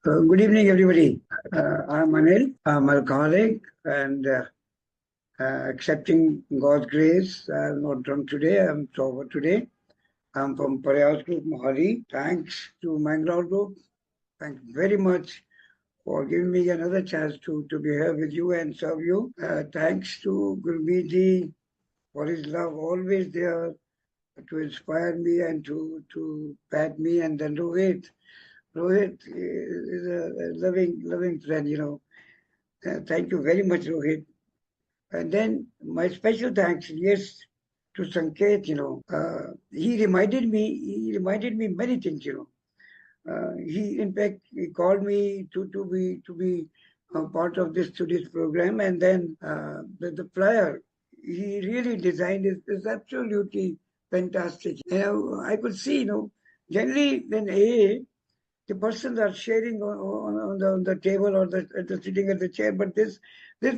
Good evening, everybody. I'm Anil. I'm a colleague and accepting God's grace. I'm not drunk today. I'm sober today. I'm from Parayas Group, Mohali. Thanks to Mangalore Group. Thanks very much for giving me another chance to be here with you and serve you. Thanks to Gurmeet for his love, always there to inspire me and to pat me. And then Rohit is a loving friend. Thank you very much, Rohit. And then my special thanks, yes, to Sanket. He reminded me many things. In fact, he called me to be a part of this today's program, and then the flyer he really designed is absolutely fantastic. I could see, generally when the persons are sharing on the table or sitting at the chair, but this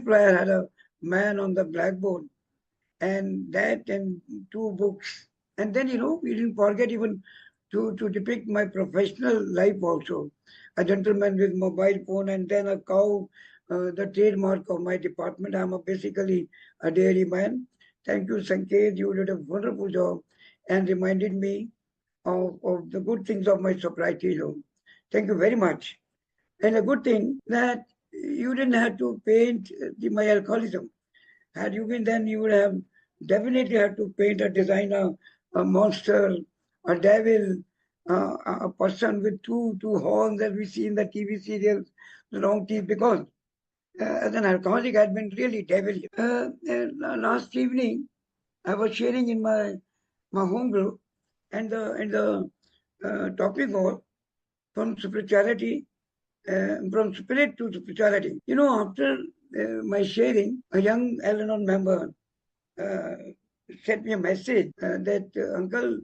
flyer had a man on the blackboard and two books. And then, we didn't forget even to depict my professional life also. A gentleman with mobile phone and then a cow, the trademark of my department. basically a dairy man. Thank you, Sanket. You did a wonderful job and reminded me of the good things of my sobriety. Thank you very much. And a good thing that you didn't have to paint my alcoholism. Had you been then, you would have definitely had to paint a designer, a monster, a devil, a person with two horns that we see in the TV serials, the long teeth, because as an alcoholic, I'd been really devil. Last evening, I was sharing in my home group, and the topic was from spirituality, from spirit to spirituality. After my sharing, a young Al-Anon member uh, sent me a message that, Uncle,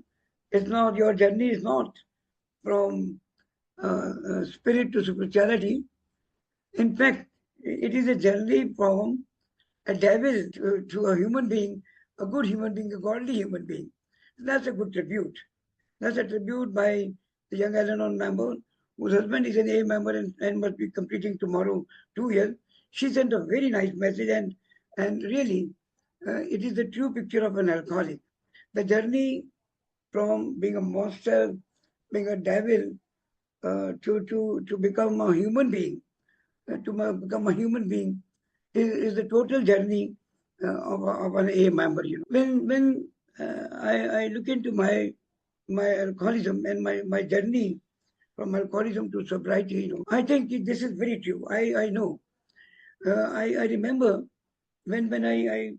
your journey is not from spirit to spirituality. In fact, it is a journey from a devil to a human being, a good human being, a godly human being. That's a good tribute. That's a tribute by the young Al-Anon member, whose husband is an A member and must be completing tomorrow 2 years. She sent a very nice message, and really, it is the true picture of an alcoholic. The journey from being a monster, being a devil, to become a human being, become a human being, is the total journey of an A member. When I look into my alcoholism and my journey from alcoholism to sobriety, I think this is very true. I know. I remember when I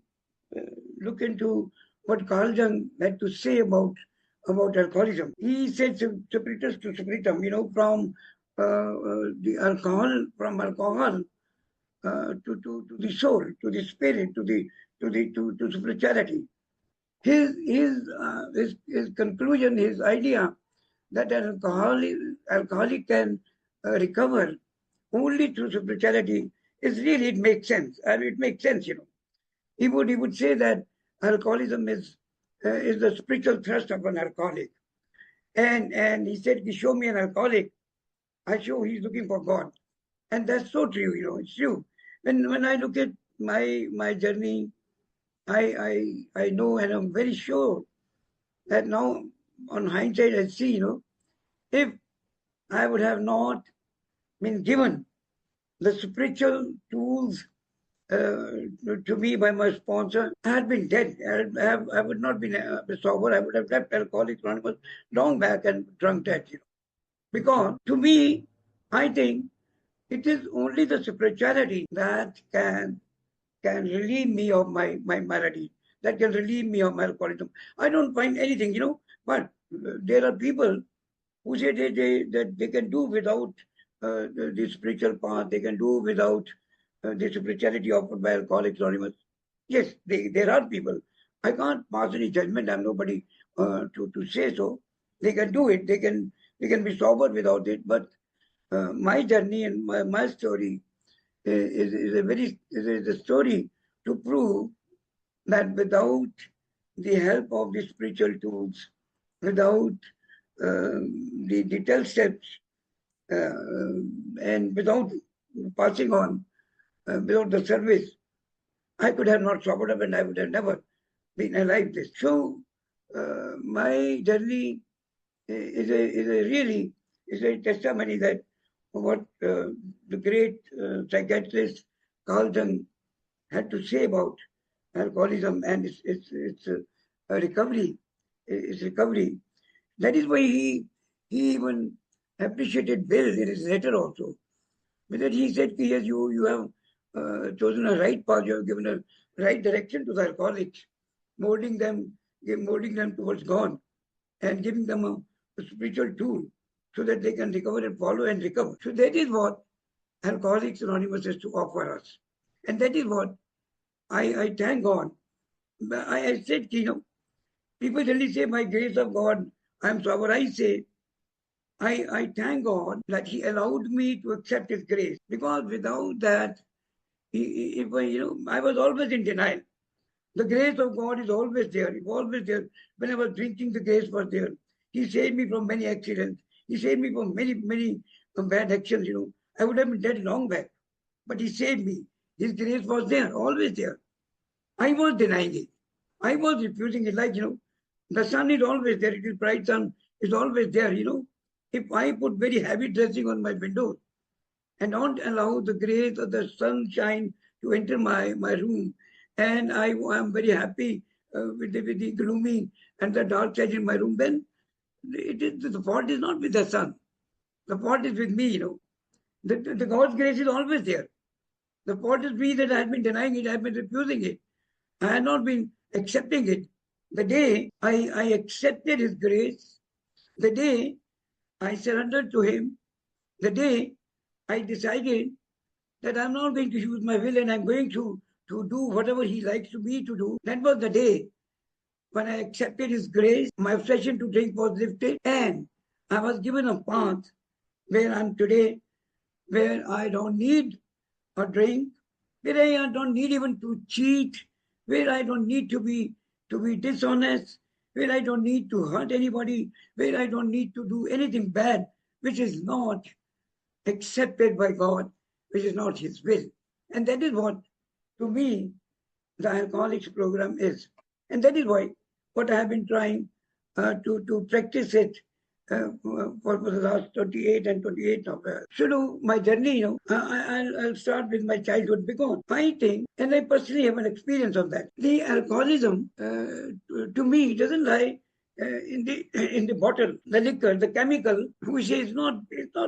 look into what Carl Jung had to say about alcoholism. He said spiritus to spiritum, from alcohol to the soul, to the spirit, to spirituality. His conclusion, his idea that an alcoholic can recover only through spirituality is really, it makes sense. And it makes sense. He would say that alcoholism is the spiritual thrust of an alcoholic. And he said, show me an alcoholic, I show he's looking for God. And that's so true, it's true. When I look at my journey, I know and I'm very sure that now on hindsight I see, if I would have not been given the spiritual tools to me by my sponsor, I had been dead. I would not been sober. I would have left Alcoholics Anonymous long back and drunk dead. Because to me, I think it is only the spirituality that can relieve me of my malady, that can relieve me of my alcoholism. I don't find anything. But there are people who say that they can do without the spiritual path, they can do without the spirituality offered by Alcoholics Anonymous. Yes, there are people. I can't pass any judgment. I'm nobody to say so. They can do it. They can be sober without it. But my journey and my story is a story to prove that without the help of the spiritual tools, without the 12 steps and without passing on, without the service, I could have not sobered up and I would have never been alive this. So my journey is a really is a testimony that what the great psychiatrist Carl Jung had to say about alcoholism and its a recovery, its recovery. That is why he even appreciated Bill in his letter also. Because he said, yes, you have chosen a right path, you have given a right direction to the alcoholics, molding them, molding them towards God and giving them a spiritual tool so that they can recover and follow and recover. So that is what Alcoholics Anonymous has to offer us. And that is what I thank God. I said, people really say, by grace of God, I'm sober. I say, I thank God that He allowed me to accept His grace. Because without that, if I was always in denial. The grace of God is always there. It's always there. When I was drinking, the grace was there. He saved me from many accidents. He saved me from many bad actions. I would have been dead long back. But He saved me. His grace was there, always there. I was denying it. I was refusing it. Like, the sun is always there. It is bright sun is always there. If I put very heavy dressing on my window and don't allow the grace of the sunshine to enter my room, and I am very happy with the gloomy and the dark side in my room, then the fault is not with the sun. The fault is with me. The God's grace is always there. The fault is me that I have been denying it, I have been refusing it. I have not been accepting it. The day I accepted His grace, the day I surrendered to Him, the day I decided that I'm not going to use my will and I'm going to do whatever He likes me to do, that was the day when I accepted His grace. My obsession to drink was lifted and I was given a path where I'm today, where I don't need a drink, where I don't need even to cheat, where I don't need to be dishonest, where I don't need to hurt anybody, where I don't need to do anything bad which is not accepted by God, which is not His will. And that is what, to me, the alcoholics program is. And that is why what I have been trying to practice it for the last 28 and 28 of so my journey, I'll start with my childhood because I think, and I personally have an experience of that. The alcoholism, to me, doesn't lie in the bottle, the liquor, the chemical, which is it's not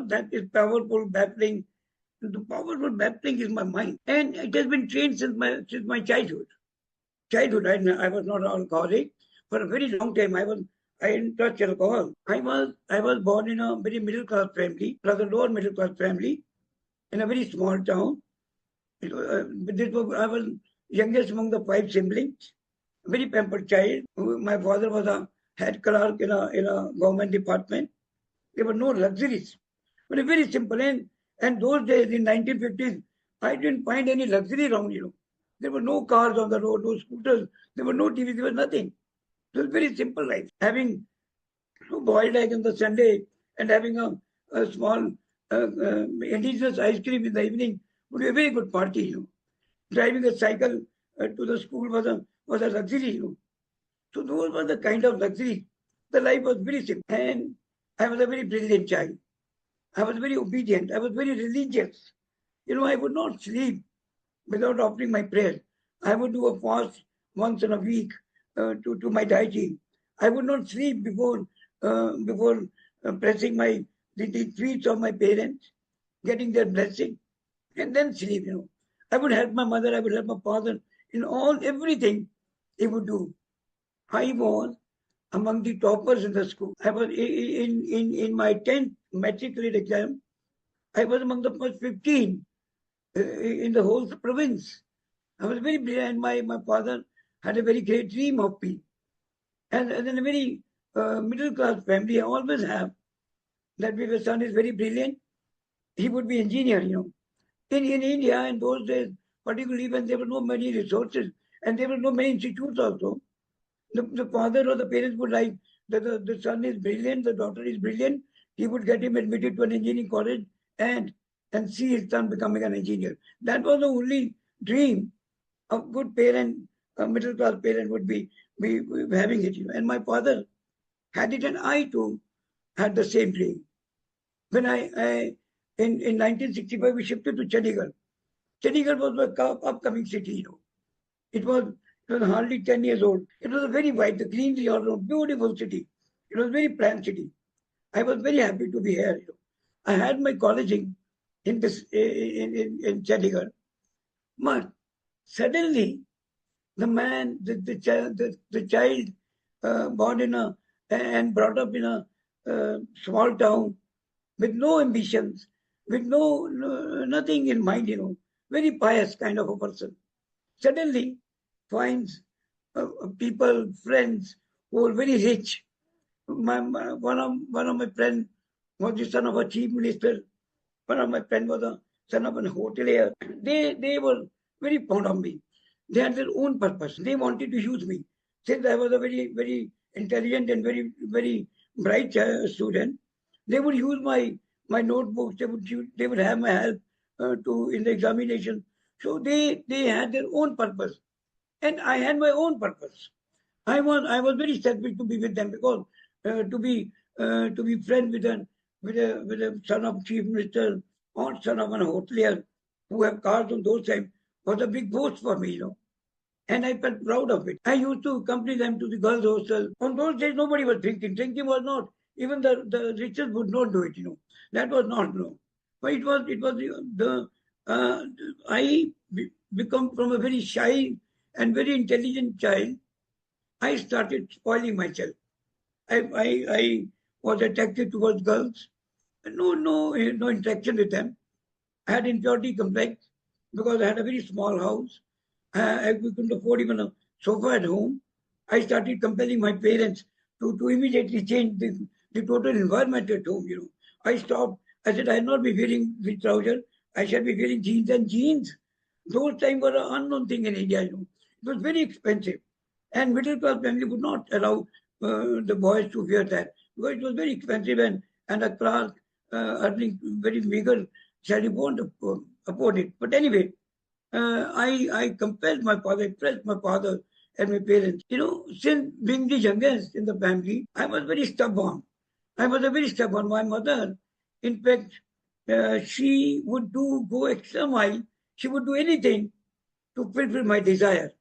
that is powerful, baffling. The powerful baffling is my mind, and it has been trained since my childhood. I was not alcoholic for a very long time. I didn't touch alcohol. I was born in a very middle class family, rather lower middle class family, in a very small town. I was youngest among the five siblings, a very pampered child. My father was a head clerk in a government department. There were no luxuries. But very simple. And those days in 1950s, I didn't find any luxury around. There were no cars on the road, no scooters, there were no TVs, there was nothing. It was very simple life. Having boiled egg on the Sunday and having a small indigenous ice cream in the evening would be a very good party. Driving a cycle to the school was a luxury. So those were the kind of luxury. The life was very simple. And I was a very brilliant child. I was very obedient. I was very religious. I would not sleep without offering my prayers. I would do a fast once in a week to my deity. I would not sleep before pressing the feet of my parents, getting their blessing, and then sleep. I would help my mother. I would help my father in everything he would do. I was among the toppers in the school. I was in my 10th matriculate exam. I was among the first 15 in the whole province. I was very brilliant. My father had a very great dream of me. And in a very middle class family, I always have that if a son is very brilliant, he would be engineer. In India, in those days, particularly when there were no many resources and there were no many institutes also, the father or the parents would like that the son is brilliant, the daughter is brilliant, he would get him admitted to an engineering college and see his son becoming an engineer. That was the only dream a good parent, a middle class parent would be having it. And my father had it, and I too had the same dream. When in 1965 we shifted to Chandigarh. Chandigarh was my upcoming city. It was hardly 10 years old. It was a very white, the greenery all around, beautiful city. It was a very planned city. I was very happy to be here. I had my colleging in this in Chandigarh, but suddenly the child born in a and brought up in a small town with no ambitions, with nothing in mind, very pious kind of a person, suddenly finds people, friends who are very rich. One of my friends was the son of a chief minister. One of my friends was the son of an hotelier. They were very fond of me. They had their own purpose. They wanted to use me. Since I was a very intelligent and very bright student, they would use my notebooks. They would have my help to in the examination. So they had their own purpose, and I had my own purpose. I was very selfish to be with them because to be friend with a son of chief minister or son of an hotelier who have cars on those times was a big boast for me. And I felt proud of it. I used to accompany them to the girls' hostel. On those days, nobody was drinking. Drinking was not, even the richest would not do it. That was not, no. But it was I become from a very shy and very intelligent child. I started spoiling myself. I was attracted towards girls. No interaction with them. I had inferiority complex because I had a very small house. I couldn't afford even a sofa at home. I started compelling my parents to immediately change the total environment at home. I stopped. I said, I'll not be wearing the trouser. I shall be wearing jeans and jeans. Those times were an unknown thing in India. It was very expensive. And middle class family would not allow the boys to wear that because it was very expensive and a class earning very meager salary won't afford it. But anyway, I compelled my father, I pressed my father and my parents. Since being the youngest in the family, I was very stubborn. I was a very stubborn. My mother, in fact, she would go extra mile. She would do anything to fulfill my desire.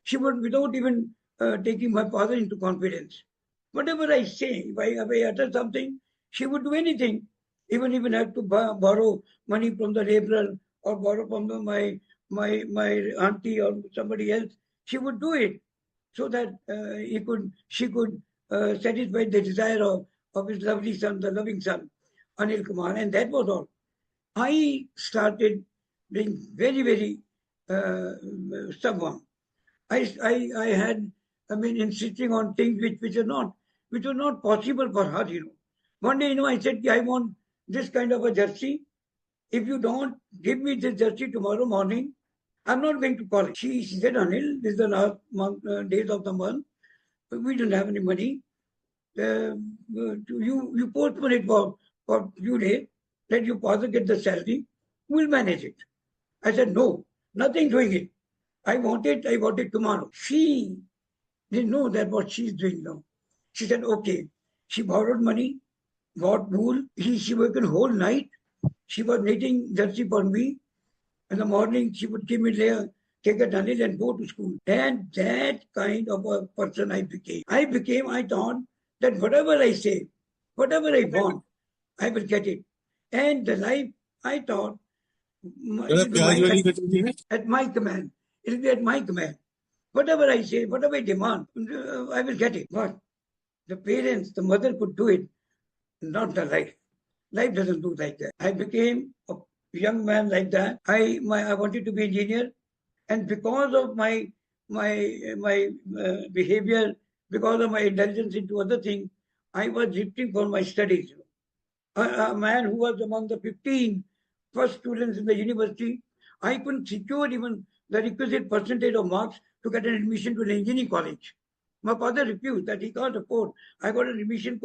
She would, without even taking my father into confidence. Whatever I say, if I utter something, she would do anything, even have to borrow money from the laborer or borrow from my auntie or somebody else. She would do it so that she could satisfy the desire of his lovely son, the loving son, Anil Kumar, and that was all. I started being very stubborn. I had, insisting on things which were not possible for her. One day, I said, I want this kind of a jersey. If you don't give me this jersey tomorrow morning, I'm not going to college. She said, Anil, this is the last days of the month. We don't have any money. You postpone it for few days. Let your father get the salary. We'll manage it. I said, no, nothing doing it. I want it tomorrow. She didn't know that what she's doing now. She said, okay. She borrowed money, got wool. She worked the whole night. She was knitting jersey for me. In the morning, she would give me there, take a tunnel and go to school. And that kind of a person I became. I thought that whatever I say, whatever I want, I will get it. And the life, I thought, it will be at my command. It will be at my command. Whatever I say, whatever I demand, I will get it. But the parents, the mother could do it, not the life. Life doesn't do like that. I became a young man like that. I wanted to be engineer, and because of my behavior, because of my indulgence into other things, I was drifting for my studies. A man who was among the 15 first students in the university, I couldn't secure even the requisite percentage of marks to get an admission to an engineering college. My father refused that he can't afford. I got an admission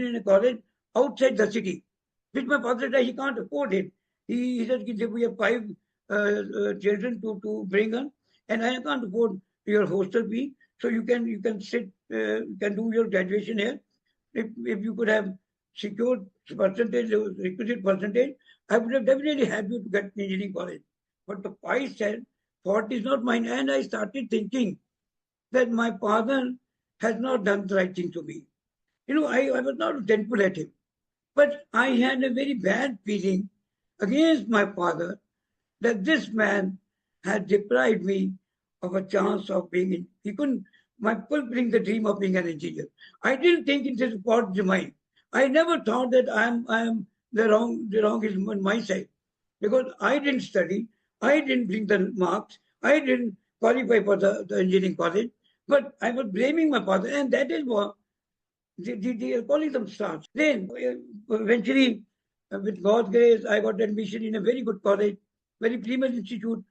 in a college outside the city, which my father said he can't afford it. He said, we have five children to bring on, and I can't afford your hostel fee. So you can sit, you can do your graduation here. If you could have secured percentage, requisite percentage, I would have definitely had you to get engineering college. But the wife said, fault is not mine. And I started thinking that my father has not done the right thing to me. I was not resentful at him. But I had a very bad feeling against my father that this man had deprived me of a chance of being in. He couldn't fulfilling the dream of being an engineer. I didn't think it is part of mine. I never thought that I am the wrong is on my side because I didn't study, I didn't bring the marks, I didn't qualify for the engineering college, but I was blaming my father, and that is what the alcoholism starts. Then eventually, with God's grace, I got admission in a very good college, very premier institute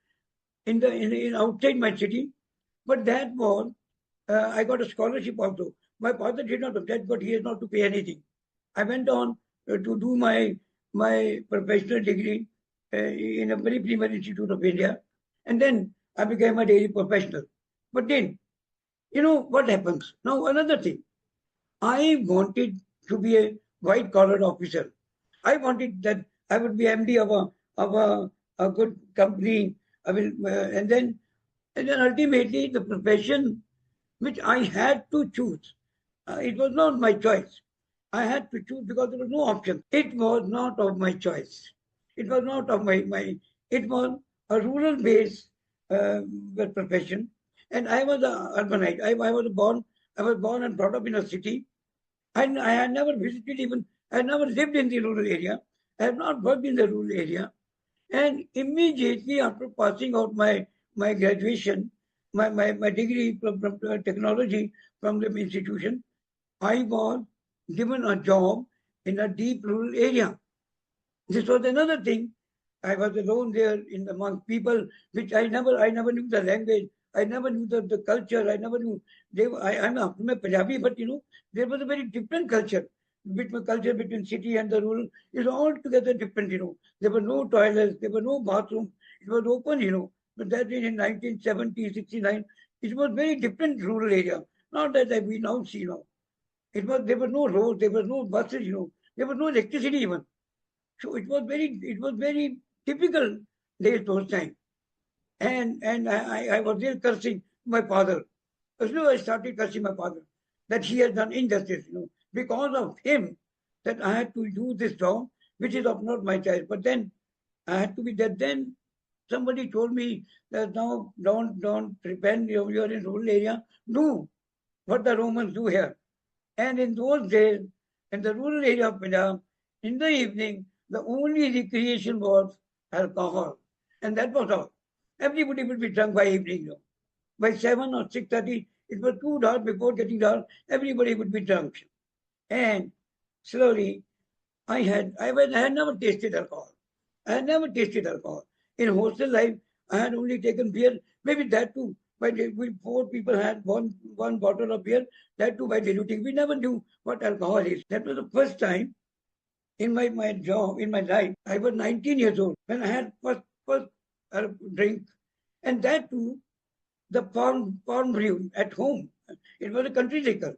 in outside my city. But that was I got a scholarship also. My father did not object, but he has not to pay anything. I went on to do my professional degree in a very premier institute of India, and then I became a daily professional. But then, what happens now? Another thing. I wanted to be a white collar officer. I wanted that I would be MD of a good company. I will, and then ultimately the profession which I had to choose. It was not my choice. I had to choose because there was no option. It was not of my choice. It was not of my. It was a rural based uh, profession, and I was a urbanite. I was born. I was born and brought up in a city. I had never visited even, I had never lived in the rural area. I have not worked in the rural area. And immediately after passing out my graduation, my degree from technology from the institution, I was given a job in a deep rural area. This was another thing. I was alone there in among people, which I never knew the language. I never knew the culture. I never knew. I'm a Punjabi, but there was a very different culture. Culture between city and the rural is altogether different. There were no toilets. There were no bathrooms. It was open. But that is in 1970, 69. It was very different rural area. Not that we now see now. There were no roads. There were no buses. There was no electricity even. So it was very typical days those times. And I was there cursing my father. As soon as I started cursing my father, that he has done injustice, because of him, that I had to do this job, which is of not my choice. But then I had to be there. Then somebody told me that now don't repent, you're in rural area. Do what the Romans do here. And in those days, in the rural area of Punjab, in the evening, the only recreation was alcohol. And that was all. Everybody would be drunk by evening. By 7 or 6:30, it was too dark. Before getting dark, everybody would be drunk. And slowly, I had never tasted alcohol. I had never tasted alcohol. In hostel life, I had only taken beer, maybe that too. But we four people had one bottle of beer, that too by diluting. We never knew what alcohol is. That was the first time in my job, in my life. I was 19 years old when I had first drink, and that too the farm brew at home. It was a country liquor.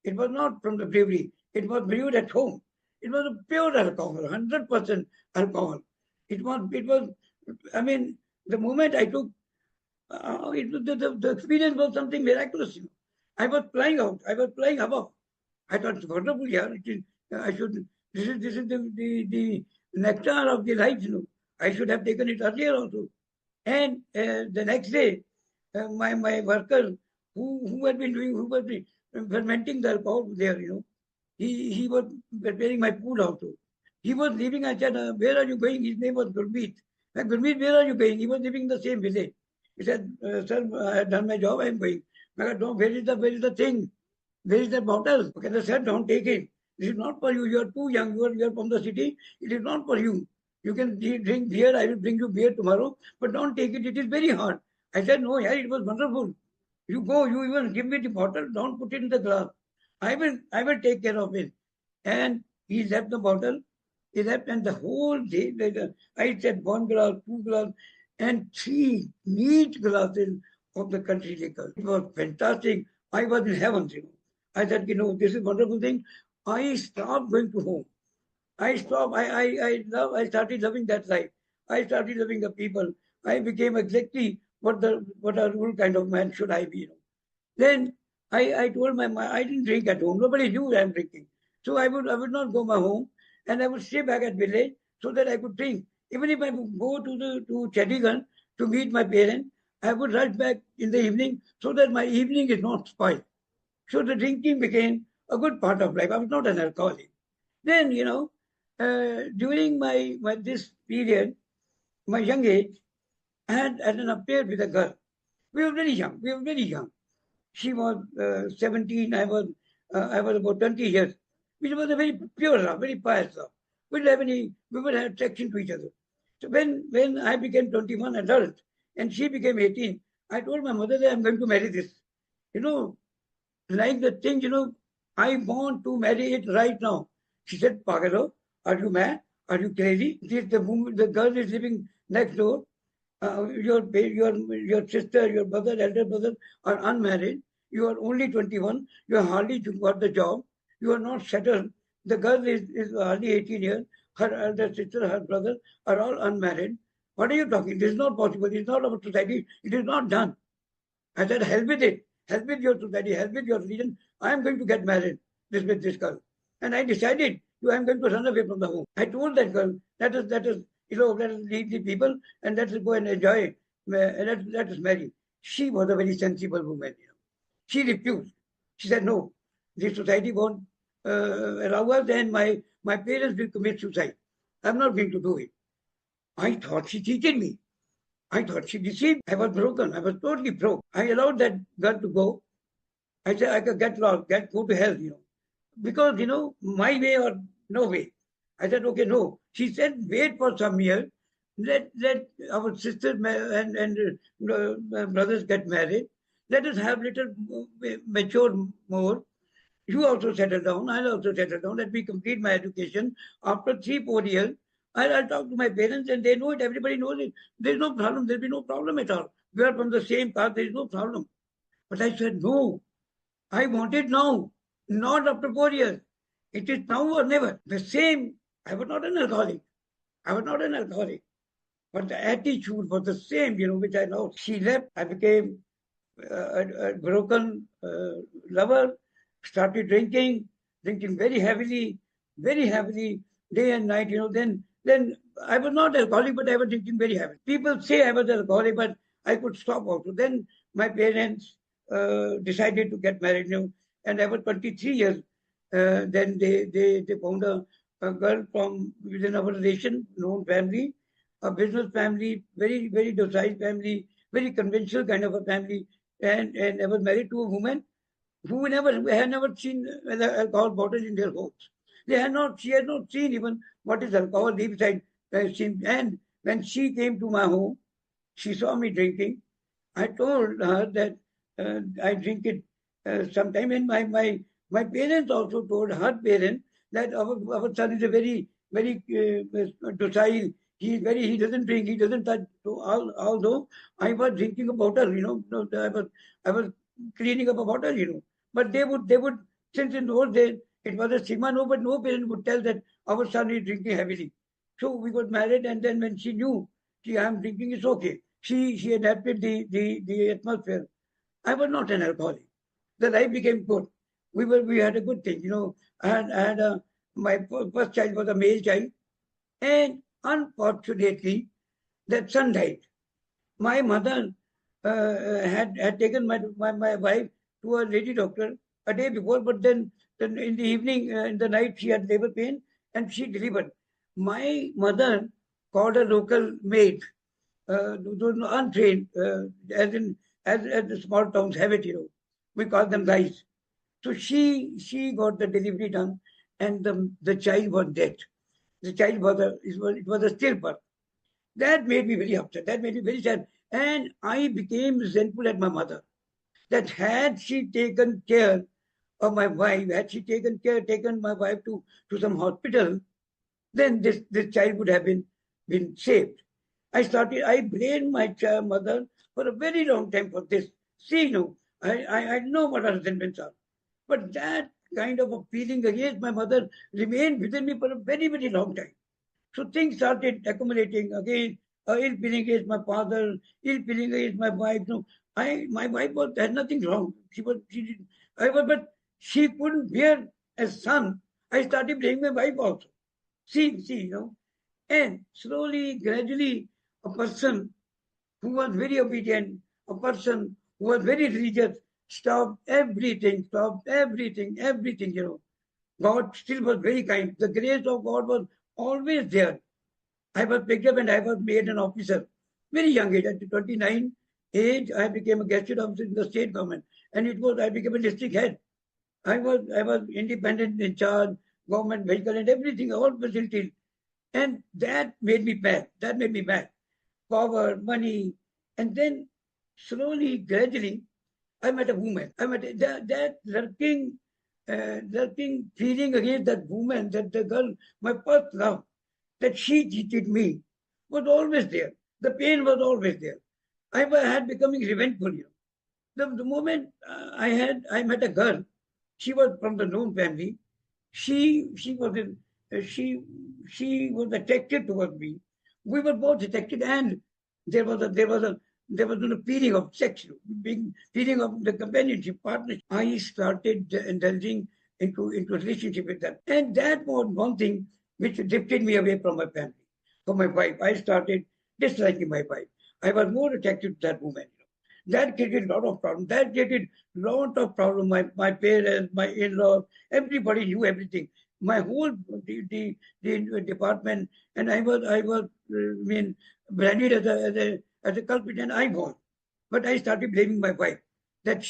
It was not from the brewery. It was brewed at home. It was a pure alcohol, 100% alcohol. It was. I mean, the moment I took, the experience was something miraculous. I was flying out. I was flying above. I thought it's wonderful. Yeah, I should. This is the nectar of the life. I should have taken it earlier also. And the next day, my worker who had been fermenting the alcohol there, he was preparing my food also. He was leaving. I said, "Where are you going?" His name was Gurmeet. Gurmeet, where are you going? He was living in the same village. He said, "Sir, I have done my job. I am going." I said, "No, where is the thing? Where is the bottle?" Okay, they said, "Don't take it. This is not for you. You are too young. You are from the city. It is not for you. You can drink beer. I will bring you beer tomorrow, but don't take it. It is very hard." I said, "No, yeah, it was wonderful. You go. You even give me the bottle. Don't put it in the glass. I will take care of it." And He left the bottle. He left, and the whole day, I said one glass, two glass, and three neat glasses of the country liquor. It was fantastic. I was in heaven, you know. I said, you know, this is wonderful thing. I stopped going to home. I stopped. I started loving that life. I started loving the people. I became exactly what a rule kind of man should I be. You know. Then I told I didn't drink at home. Nobody knew I'm drinking. So I would not go my home, and I would stay back at village so that I could drink. Even if I would go to Chandigarh to meet my parents, I would rush back in the evening so that my evening is not spoiled. So the drinking became a good part of life. I was not an alcoholic. Then, you know, during my this period, my young age, I had an affair with a girl. We were very young. We were very young. She was 17. I was about 20 years. Which was a very pure love, very pious love. We didn't have any. We would have attraction to each other. So when I became 21 adult and she became 18, I told my mother that I'm going to marry this. You know, like the thing, you know, I want to marry it right now. She said, Pagalo, are you mad? Are you crazy? The girl is living next door. Your sister, your brother, elder brother are unmarried. You are only 21. You are hardly got the job. You are not settled. The girl is hardly 18 years. Her elder sister, her brother are all unmarried. What are you talking? This is not possible. It's not our society. It is not done. I said, hell with it. Hell with your society. Hell with your religion. I am going to get married with this girl. And I decided I am going to run away from the home. I told that girl, let us leave the people and let us go and enjoy. Let us marry. She was a very sensible woman. You know. She refused. She said, no, the society won't allow us and my parents will commit suicide. I'm not going to do it. I thought she cheated me. I thought she deceived. I was broken. I was totally broke. I allowed that girl to go. I said, I could get lost, go to hell, you know. Because, you know, my way or no way. I said, okay, no. She said, wait for some years. Let our sisters and brothers get married. Let us have little mature more. You also settle down. I'll also settle down. Let me complete my education. After 3, 4 years, I'll talk to my parents and they know it. Everybody knows it. There's no problem. There'll be no problem at all. We are from the same caste. There is no problem. But I said, no, I want it now, not after 4 years. It is now or never. The same. I was not an alcoholic. I was not an alcoholic. But the attitude was the same, you know, which I know. She left. I became a broken lover, started drinking very heavily, day and night. You know, then I was not alcoholic, but I was drinking very heavily. People say I was alcoholic, but I could stop also. Then my parents decided to get married, you know, and I was 23 years. Then they found a girl from within our relation, known family, a business family, very docile family, very conventional kind of a family, and I was married to a woman who had never seen the alcohol bottle in their homes. She had not seen even what is alcohol deep inside. And when she came to my home, she saw me drinking. I told her that I drink it sometime, and my parents also told her parents that our son is a very docile. He doesn't drink, he doesn't touch. So although I was drinking a bottle, you know, I was cleaning up a bottle, you know. But they would since in those days it was a stigma, no, but no parent would tell that our son is drinking heavily. So we got married, and then when she knew I'm drinking, it's okay. She adapted the atmosphere. I was not an alcoholic. The life became good. We had a good thing, you know. My first child was a male child, and unfortunately, that son died. My mother had taken my wife to a lady doctor a day before, but then in the evening, in the night, she had labor pain and she delivered. My mother called a local maid, those untrained, as the small towns have it, you know. We call them guys. So she got the delivery done, and the child was dead. The child was a stillbirth. That made me very upset. That made me very sad. And I became resentful at my mother. That had she taken care of my wife, had she taken my wife to some hospital, then this child would have been saved. I blamed my mother for a very long time for this. See, I know what her sentiments are. But that kind of a feeling against my mother remained within me for a very, very long time. So things started accumulating again. Ill feeling against my father, ill feeling against my wife. No, my wife had nothing wrong. She did. But she couldn't bear a son. I started blaming my wife also. See. And slowly, gradually, a person who was very obedient, a person who was very religious, stopped everything. God still was very kind. The grace of God was always there. I was picked up and I was made an officer. Very young age, at 29 age, I became a gazetted officer in the state government. And I became a district head. I was independent in charge, government vehicle and everything, all facilities. And that made me bad. That made me bad. Power, money. And then slowly, gradually, I met a woman. I met that lurking feeling against that woman, that the girl, my first love, that she cheated me, was always there. The pain was always there. I had becoming revengeful. The moment I met a girl, she was from the known family. She was in, she was attracted towards me. We were both attracted, and there was a feeling of sex, being feeling of the companionship, partnership. I started indulging into relationship with them, and that was one thing which drifted me away from my family, from my wife. I started disliking my wife. I was more attracted to that woman. That created a lot of problems. That created a lot of problems. My parents, my in-laws, everybody knew everything. My whole the department, and I mean, branded as a culprit, and I was. But I started blaming my wife that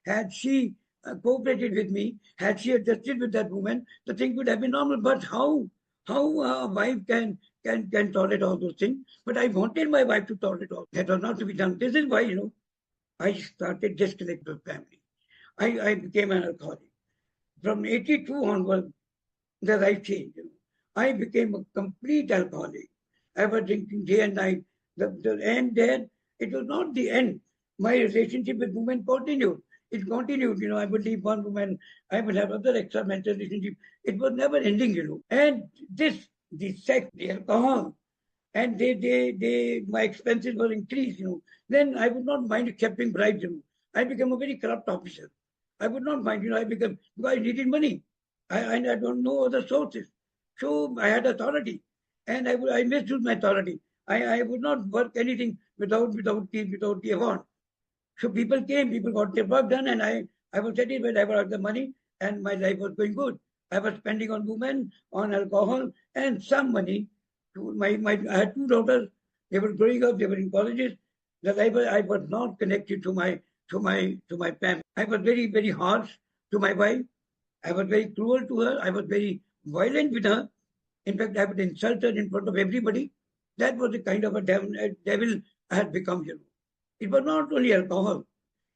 had she cooperated with me, had she adjusted with that woman, the thing would have been normal. But how a wife can tolerate all those things? But I wanted my wife to tolerate all. That was not to be done. This is why I started disconnecting with family. I became an alcoholic. From 82 onwards, the life changed. I became a complete alcoholic. I was drinking day and night. The end there, it was not the end. My relationship with women continued. It continued. I would leave one woman, I would have other extramarital relationship. It was never ending. And the sex, the alcohol, and my expenses were increased. Then I would not mind accepting bribes. I became a very corrupt officer. I would not mind. Because I needed money. I don't know other sources. So I had authority, and I misused my authority. I would not work anything without the award. So people got their work done, and I was satisfied. I got the money, and my life was going good. I was spending on women, on alcohol, and some money. I had two daughters. They were growing up. They were in colleges. That I was not connected to my family. I was very very harsh to my wife. I was very cruel to her. I was very violent with her. In fact, I would insult her in front of everybody. That was the kind of a devil I had become. It was not only alcohol.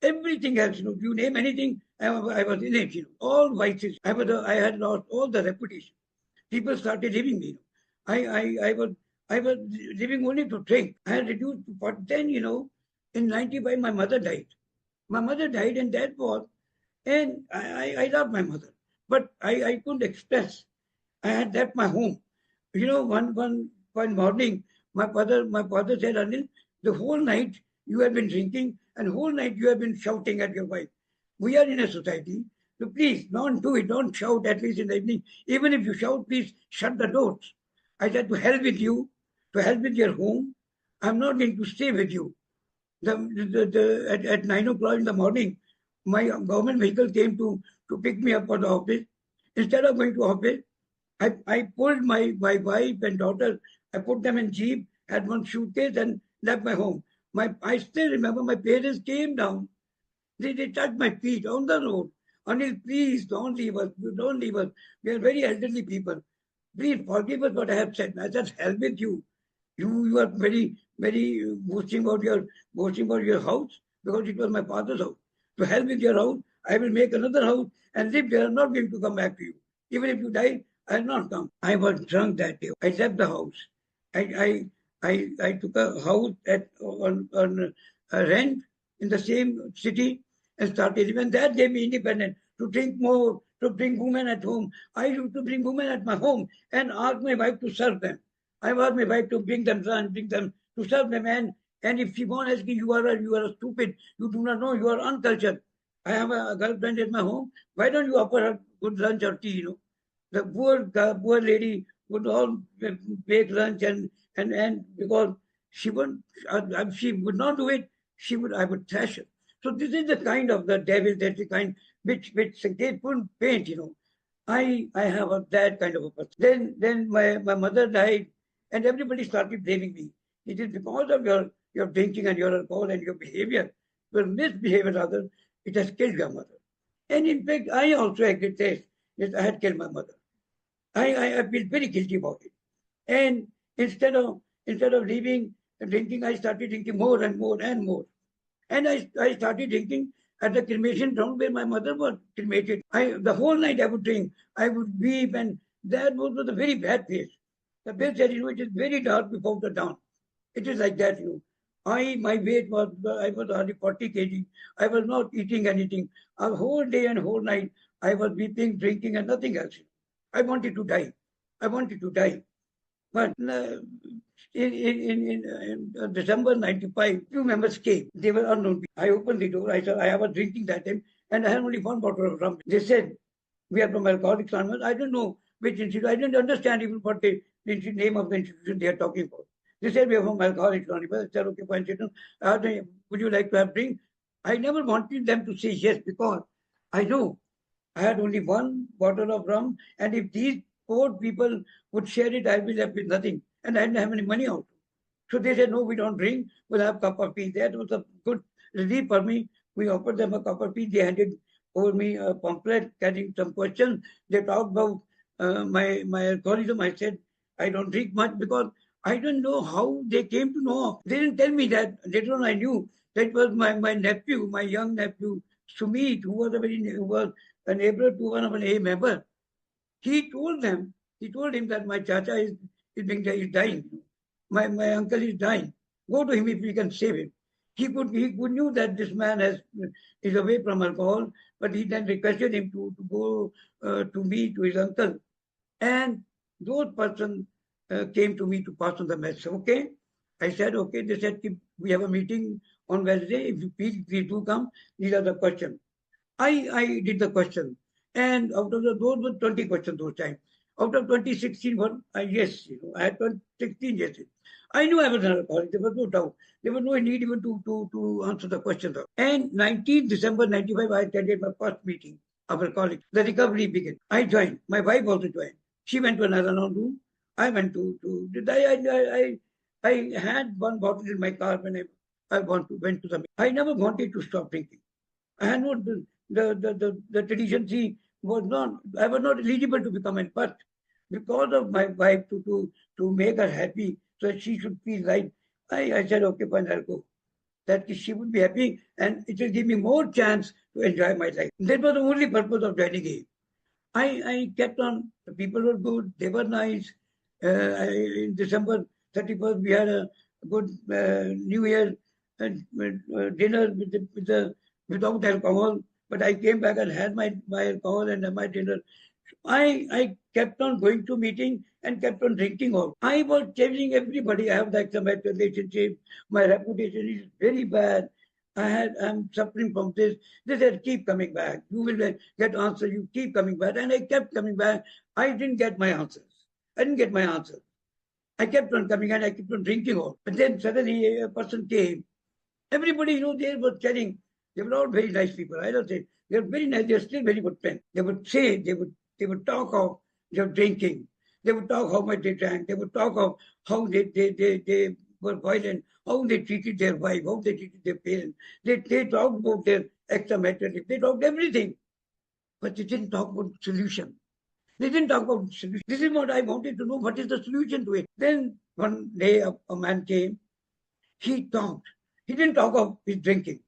Everything else. You name anything, I was in it. All vices. I had lost all the reputation. People started leaving me. I was living only to drink. I had reduced, but then, in 95, my mother died. My mother died, and and I love my mother, but I couldn't express. I had left my home. One morning, my father said, Anil, the whole night you have been drinking, and whole night you have been shouting at your wife. We are in a society, so please don't do it. Don't shout, at least in the evening. Even if you shout, please shut the doors. I said, to hell with you, to hell with your home. I'm not going to stay with you. At 9 o'clock in the morning, my government vehicle came to pick me up for the office. Instead of going to office, I pulled my wife and daughter, I put them in jeep, had one suitcase, and left my home. I still remember my parents came down. They touched my feet on the road. Anil, please don't leave us. Don't leave us. We are very elderly people. Please forgive us what I have said. I said, hell with you. You are very, very boasting about your house, because it was my father's house. To hell with your house. I will make another house and live there. I'm not going to come back to you. Even if you die, I'll not come. I was drunk that day. I left the house. I took a house on rent in the same city and started. Even that gave me independence to drink more, to bring women at home. I used to bring women at my home and ask my wife to serve them. I asked my wife to bring them lunch, bring them to serve them. And if she won't ask me, you are a stupid, you do not know, you are uncultured. I have a girlfriend at my home. Why don't you offer her good lunch or tea? The poor lady would all make lunch and because she would not do it, I would trash her. So this is the kind of the devil, that's the kind which they couldn't paint. I have that kind of a person. Then my mother died, and everybody started blaming me. It is because of your drinking and your alcohol and your behavior, your misbehavior rather, it has killed your mother. And in fact, I also agreed that I had killed my mother. I feel very guilty about it. And instead of leaving drinking, I started drinking more and more and more. And I started drinking at the cremation ground where my mother was cremated. The whole night I would drink, I would weep, and that was a very bad phase. The phase that it is very dark before the dawn. It is like that. My weight I was only 40 kg. I was not eating anything. A whole day and whole night I was weeping, drinking, and nothing else. I wanted to die. I wanted to die. But in December 95, few members came. They were unknown. I opened the door. I said, I was drinking that time, and I had only one bottle of rum. They said, we are from Alcoholics Anonymous. I don't know which institute. I didn't understand even what the name of the institution they are talking about. They said, we are from Alcoholics Anonymous. I said, okay, fine. Would you like to have drink? I never wanted them to say yes because I know I had only one bottle of rum, and if these poor people would share it, I'd be left with nothing. And I didn't have any money out. So they said, no, we don't drink. We'll have a cup of tea. That was a good relief for me. We offered them a cup of tea. They handed over me a pamphlet carrying some questions. They talked about my alcoholism. I said, I don't drink much because I don't know how they came to know. They didn't tell me that. Later on, I knew that was my nephew, my young nephew, Sumit, who was a neighbor to one of an A member. He told him that my chacha is dying. My uncle is dying. Go to him if you can save him. He knew that this man is away from alcohol, but he then requested him to go to me, to his uncle. And those person came to me to pass on the message. Okay. I said, okay. They said, we have a meeting on Wednesday. If you please do come. These are the questions. I did the question. And out of those were 20 questions those times. Out of 2016 one, yes, I had 16 yeses. I knew I was an alcoholic. There was no doubt. There was no need even to answer the questions. And 19th December 95, I attended my first meeting of alcoholics. The recovery began. I joined. My wife also joined. She went to another room. I went to I had one bottle in my car when I went to the. I never wanted to stop drinking. I had no the tradition. She was not. I was not eligible to become an, but because of my wife to make her happy, so that she should feel right. I said, okay, fine, I'll go. That she would be happy, and it will give me more chance to enjoy my life. That was the only purpose of joining it. I kept on. The people were good. They were nice. In December 31st, we had a good New Year dinner without alcohol. But I came back and had my alcohol and my dinner. I kept on going to meeting and kept on drinking out. I was telling everybody I have the extramarital relationship. My reputation is very bad. I'm suffering from this. They said, keep coming back. You will get answer. You keep coming back. And I kept coming back. I didn't get my answers. I didn't get my answers. I kept on coming and I kept on drinking out. But then suddenly a person came. Everybody, they were telling, they were all very nice people. I don't say they're very nice. They're still very good friends. They would say, they would talk of their drinking. They would talk how much they drank. They would talk of how they were violent, how they treated their wife, how they treated their parents. They talked about their extramarital. They talked everything, but they didn't talk about solution. They didn't talk about solution. This is what I wanted to know. What is the solution to it? Then one day a man came. He talked. He didn't talk of his drinking.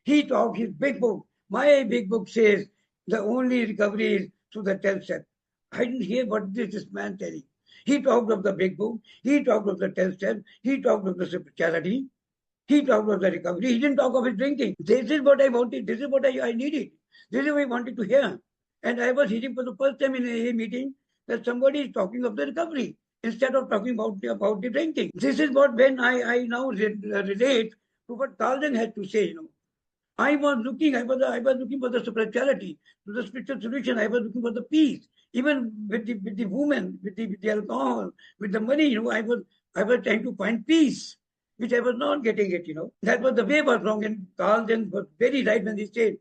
He talked his big book. My big book says the only recovery is through the 10 steps. I didn't hear what this man telling. He talked of the big book, he talked of the 10 steps, he talked of the spirituality, he talked of the recovery, he didn't talk of his drinking. This is what I wanted, this is what I needed, this is what I wanted to hear. And I was hearing for the first time in a meeting that somebody is talking of the recovery instead of talking about the drinking. This is what when I now relate to what Carlton had to say, I was looking for the spirituality, to the spiritual solution. I was looking for the peace. Even with the woman, with the alcohol, with the money, I was trying to find peace, which I was not getting it. That was the way was wrong. And Carlton was very right when he said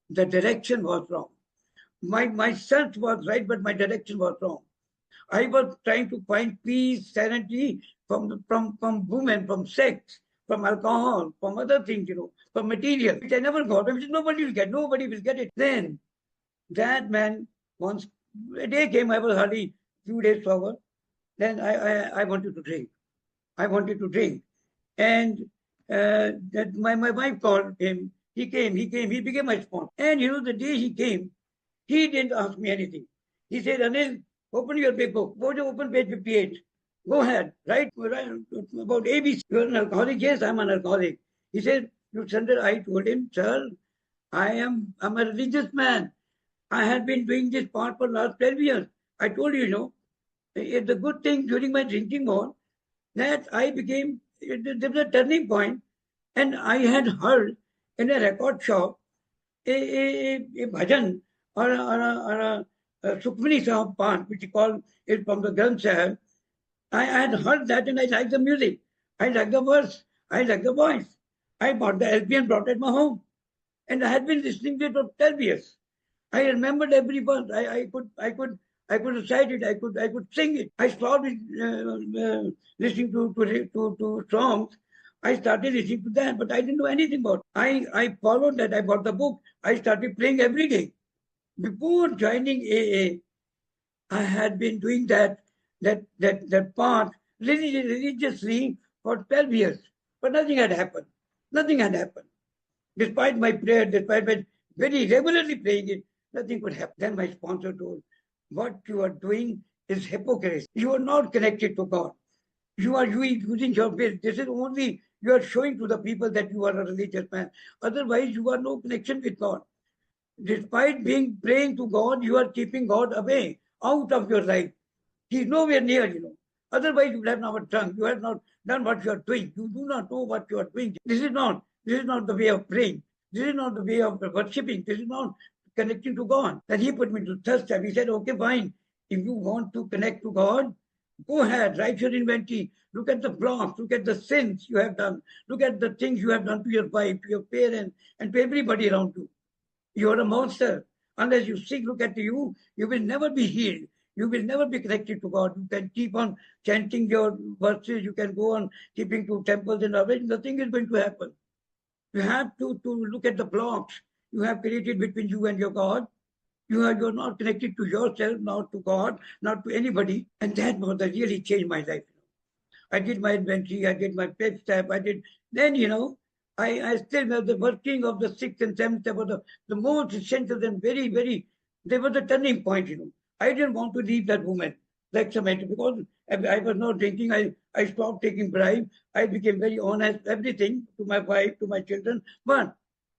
the direction was wrong. My search was right, but my direction was wrong. I was trying to find peace, serenity from women, from sex, from alcohol, from other things, from material, which I never got, which nobody will get it. Then that man once a day came, I was hardly few days sober. Then I wanted to drink. I wanted to drink. And that my wife called him. He came, he became my sponsor. And the day he came, he didn't ask me anything. He said, Anil, open your big book. Go to open page 58. Go ahead. Write about ABC. You're an alcoholic? Yes, I'm an alcoholic. He said, you surrender. I told him, sir, I'm a religious man. I had been doing this part for last 12 years. I told you, it's a good thing during my drinking was that I became, there was a turning point, and I had heard in a record shop a bhajan or a Sukhmani Sahab part, which he called it from the Granth Sahib. I had heard that and I liked the music. I liked the verse. I liked the voice. I bought the LP and brought it my home. And I had been listening to it for 12 years. I remembered every verse. I could recite it. I could sing it. I stopped listening to songs. I started listening to that, but I didn't know anything about it. I followed that. I bought the book. I started praying every day. Before joining AA, I had been doing that part religiously for 12 years, but nothing had happened. Nothing had happened. Despite my prayer, despite my very regularly praying it, nothing could happen. Then my sponsor told, what you are doing is hypocrisy. You are not connected to God. You are using your will. This is only you are showing to the people that you are a religious man. Otherwise, you are no connection with God. Despite being praying to God, you are keeping God away, out of your life. He is nowhere near. Otherwise, you would have not done. You have not done what you are doing. You do not know what you are doing. This is not the way of praying. This is not the way of worshipping. This is not connecting to God. Then he put me to third step. He said, okay, fine. If you want to connect to God, go ahead, write your inventory. Look at the blocks, look at the sins you have done. Look at the things you have done to your wife, to your parents, and to everybody around you. You are a monster. Unless you seek, look at you, you will never be healed. You will never be connected to God. You can keep on chanting your verses. You can go on keeping to temples and everything. Nothing is going to happen. You have to look at the blocks you have created between you and your God. You're not connected to yourself, not to God, not to anybody. And that mother really changed my life. I did my inventory, I did my fifth step, then, I still know the working of the sixth and seventh step was the most essential and very, very, there was a turning point. I didn't want to leave that woman, like Samantha, because I was not drinking. I stopped taking bribe. I became very honest, everything to my wife, to my children. But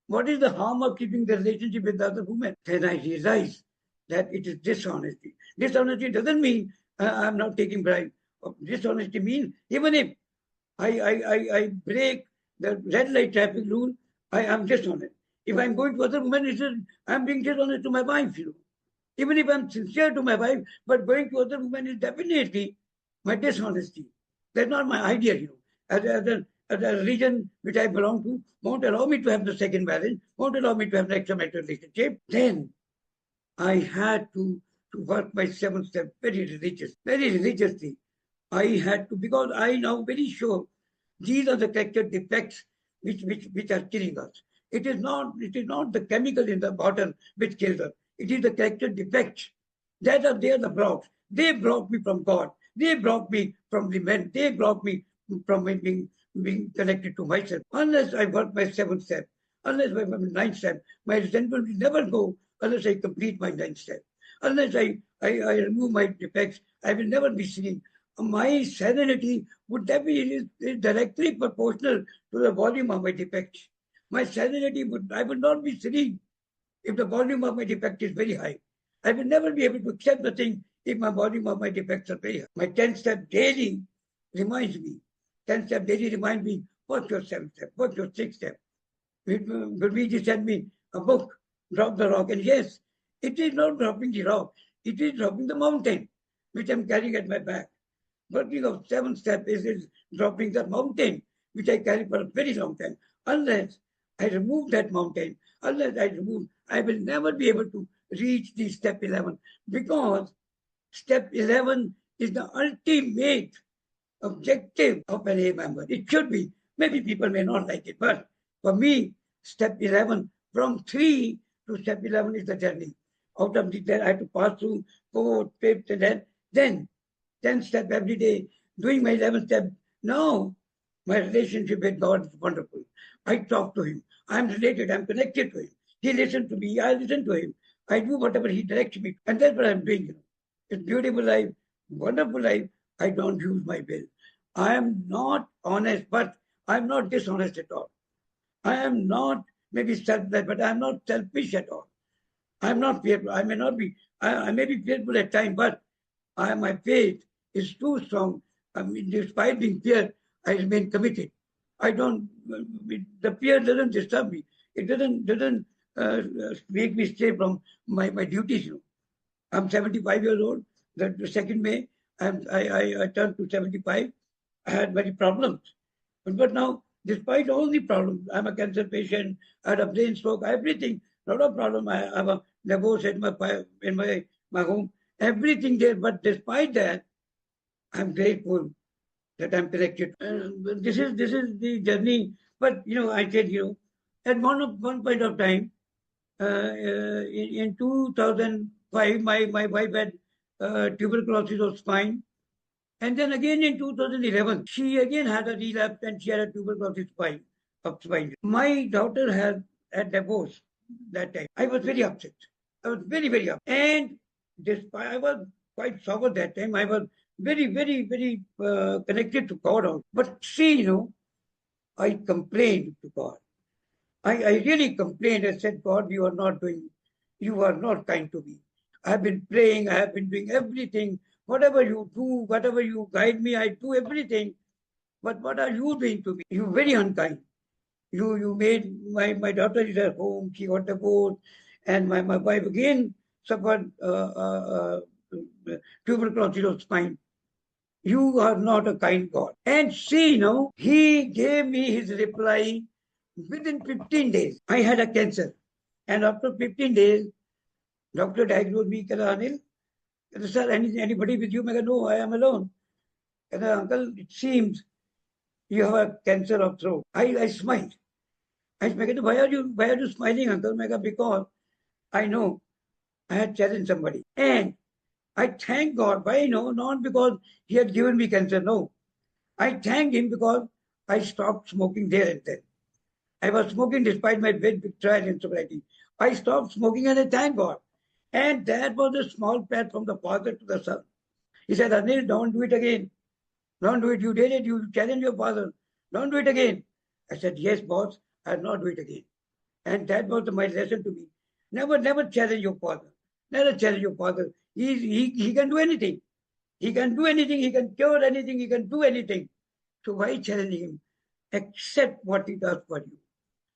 what is the harm of keeping the relationship with the other woman? Then I realized that it is dishonesty. Dishonesty doesn't mean I'm not taking bribe. Dishonesty means even if I break the red light traffic rule, I am dishonest. If I'm going to other women, I'm being dishonest to my wife. Even if I'm sincere to my wife, but going to other women is definitely my dishonesty. That's not my idea. As a religion which I belong to, won't allow me to have the second marriage, won't allow me to have the extramarital relationship. Then I had to work my seventh step very religiously. I had to, because I now very sure these are the character defects which are killing us. It is not the chemical in the bottle which kills us. It is the character defects. They are the blocks. They block me from God. They block me from the men. They block me from being connected to myself. Unless I work my seventh step, Unless I'm on ninth step, my resentment will never go unless I complete my ninth step. Unless I remove my defects, I will never be serene. My serenity would definitely is directly proportional to the volume of my defects. My serenity I would not be serene if the volume of my defect is very high. I will never be able to accept the thing if my volume of my defects are very high. My 10th step daily reminds me, 10th step daily reminds me, what's your 7th step? What's your 6th step? Gurviji sent me a book, Drop the Rock. And yes, it is not dropping the rock, it is dropping the mountain, which I'm carrying at my back. Working of 7th step is dropping the mountain, which I carry for a very long time. Unless I remove that mountain, I will never be able to reach the step 11 because step 11 is the ultimate objective of an A member. It should be. Maybe people may not like it, but for me, step 11, from 3 to step 11 is the journey. Out of that, I have to pass through 4th, 5th, and then 10th step every day, doing my 11th step. Now, my relationship with God is wonderful. I talk to Him. I'm related. I'm connected to Him. He listens to me. I listen to Him. I do whatever He directs me. And that's what I'm doing. It's beautiful life, wonderful life. I don't use my will. I am not honest, but I'm not dishonest at all. I am not maybe selfless, but I'm not selfish at all. I'm not fearful. I may not be. I may be fearful at times, but my faith is too strong. I mean, despite being feared, I remain committed. I don't. The fear doesn't disturb me. It doesn't make me stray from my duties. I'm 75 years old. The 2nd May, I turned to 75. I had many problems. But now, despite all the problems, I'm a cancer patient, I had a brain stroke, everything, not a problem. I have a divorce in my home, everything there. But despite that, I'm grateful that I'm connected. This is the journey. But I said, at one point of time, in 2005, my wife had tuberculosis of spine. And then again in 2011, she again had a relapse and she had a tuberculosis of spine. My daughter had divorced that time. I was very upset. I was very, very upset. And despite I was quite sober that time, I was very, very, very connected to God. Also. But see, I complained to God. I really complained. I said, God, you are not kind to me. I have been praying, I have been doing everything. Whatever you do, whatever you guide me, I do everything. But what are you doing to me? You're very unkind. You made my daughter is at home, she got divorced, and my wife again suffered tuberculosis of spine. You are not a kind God. And see, he gave me his reply within 15 days. I had a cancer. And after 15 days, doctor diagnosed me, ANIL. Sir, anybody with you? No, I am alone. Uncle, it seems you have a cancer of throat. I smiled. I said, why are you smiling, uncle? Because I know I had challenged somebody. And I thank God. Why? Not because he had given me cancer. No. I thank him because I stopped smoking there and then. I was smoking despite my very big trial in sobriety. I stopped smoking and I thank God. And that was a small pat from the father to the son. He said, Anil, don't do it again. Don't do it. You did it. You challenged your father. Don't do it again. I said, yes, boss, I'll not do it again. And that was my lesson to me. Never challenge your father. Never challenge your father. He can do anything. He can do anything. He can cure anything. He can do anything. So why challenge him? Accept what he does for you.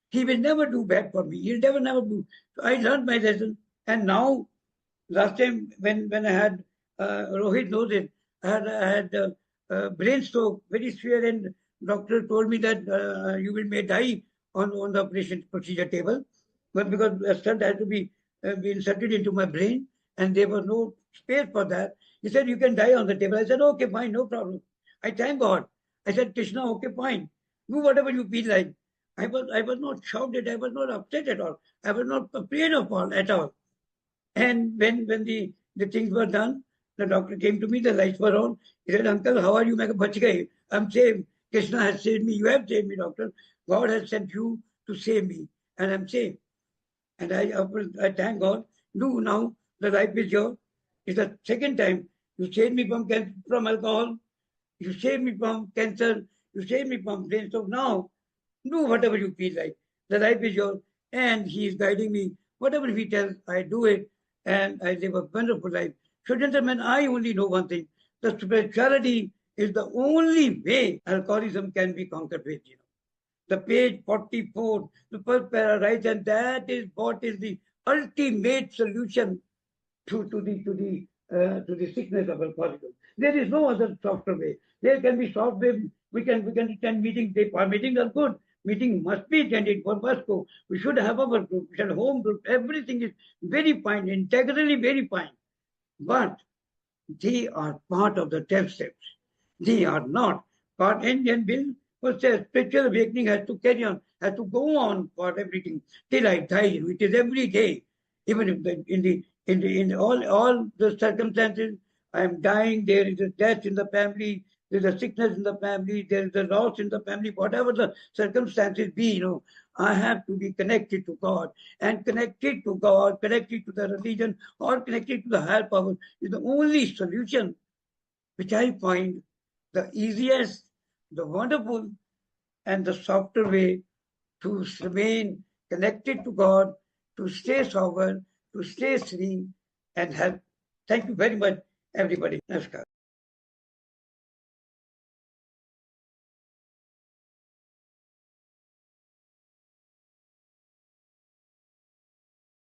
He will never do bad for me. He'll never do. So I learned my lesson. And now, last time when I had Rohit knows it, I had brain stroke, very severe, and doctor told me that you may die on the operation procedure table. But because a stent had to be inserted into my brain, and there was no space for that, he said, you can die on the table. I said, okay, fine, no problem. I thank God. I said, Krishna, okay, fine. Do whatever you feel like. I was not shouted. I was not upset at all. I was not afraid of all at all. And when the things were done, the doctor came to me, the lights were on. He said, Uncle, how are you? Bach gaye. I'm saved. Krishna has saved me. You have saved me, doctor. God has sent you to save me. and I'm safe. And I thank God. Do now the life is yours. It's the second time you saved me from alcohol. You saved me from cancer. You saved me from brain. So now do whatever you feel like. The life is yours, and He is guiding me. Whatever He tells, I do it, and I live a wonderful life. So, gentlemen, I only know one thing: the spirituality is the only way alcoholism can be conquered with. The page 44, the first para, right? And that is what is the ultimate solution to the sickness of alcoholism. There is no other softer way. There can be soft way. We can attend meetings. Our meetings are good. Meeting must be attended. One must go. We should have our group. We should have home group. Everything is very fine, integrally very fine. But they are part of the 10 steps. They are not. But Indian Bill was says spiritual awakening has to carry on, has to go on for everything till I die. It is every day, even if in all the circumstances I am dying. There is a death in the family. There's a sickness in the family. There is a loss in the family. Whatever the circumstances be, I have to be connected to God, and connected to God, connected to the religion, or connected to the higher power is the only solution which I find the easiest, the wonderful, and the softer way to remain connected to God, to stay sober, to stay serene, and help. Thank you very much, everybody. Namaskar.